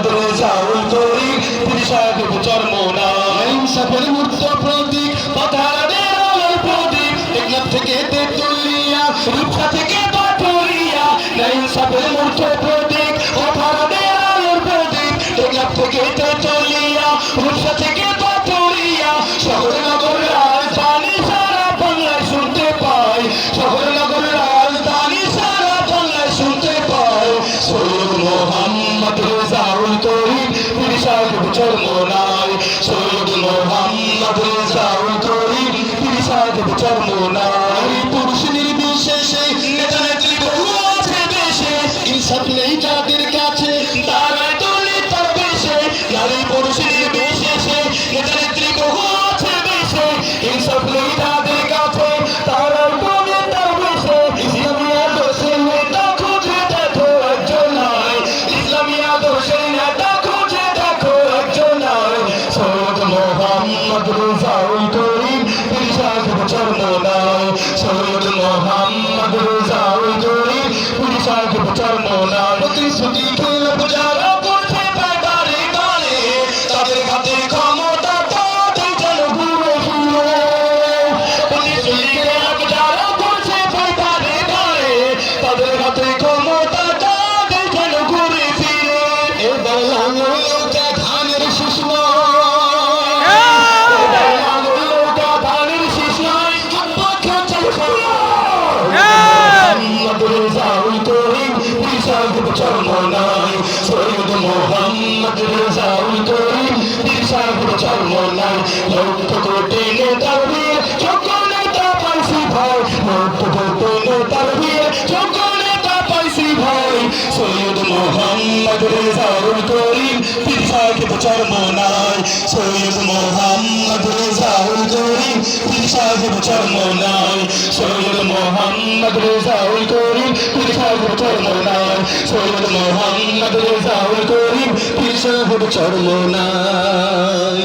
মোহাম্মদ রেজাউল করিম পীর সাহেব চরমোনাই ইনসাফের মূর্ত প্রতীক পতাকাদের আলোর প্রদীপ টেকনাফ থেকে তেতুলিয়া রূপসা থেকে পাটুরিয়া ইনসাফের মূর্ত প্রতীক পতাকাদের আলোর প্রদীপ টেকনাফ থেকে তেতুলিয়া রূপসা থেকে পাটুরিয়া শহর নগর রাজধানী সারা বাংলায় শুনতে পাই শহর নগর রাজধানী সারা বাংলায় শুনতে পাই সৈয়দ মোহাম্মদ রেজাউল করিম পীর সাহেব চরমোনাই সৈয়দ মোহাম্মদ রেজাউল করিম পীর সাহেব চরমোনাই পুরুষ নির্বিশেষে নেতা নেত্রী বহু আছে দেশে ইনসাফ নেই যাদের কাছে তারাই তোলে তার বেশে নারী পুরুষ নির্বিশেষে নেতা নেত্রী বহু আছে দেশে ইনসাফ নেই যাদের কাছে তারাই তোলে তার বেশে ইসলামী আদর্শের নেতা খুঁজে দেখো একজন নাই ইসলামী আদর্শের নেতা খুঁজে দেখো একজন নাই সৈয়দ মোহাম্মদ রেজাউল করিম পীর সাহেব চরমোনাই সৈয়দ মোহাম্মদ রেজাউল করিম পীর সাহেব চরমোনাই প্রতিশ্রুতি খেলাপ যারা করছে বারে বারে তাদের হাতে ক্ষমতা তাদের যেন ঘুরে ফিরে প্রতিশ্রুতি খেলাপ যারা করছে বারে বারে তাদের হাতে ক্ষমতা তাদের যেন ঘুরে ফিরে এবার লাঙ্গলটা ধানের শীষ চরমোনাই সৈয়দ মোহাম্মদ রেজাউল করিম পীর সাহেব চরমোনাই লক্ষ কোটি নেতার বীর যোগ্য নেতা পাইছি ভাই লক্ষ কোটি নেতার বীর যোগ্য নেতা পাইছি ভাই সৈয়দ মোহাম্মদ রেজাউল করিম পীর সাহেব চরমোনাই সৈয়দ মোহাম্মদ রেজাউল করিম পীর সাহেব চরমোনাই সৈয়দ মোহাম্মদ রেজাউল করিম পীর সাহেব চরমোনাই সৈয়দ মোহাম্মদ রেজাউল করিম পীর সাহেব চরমোনাই।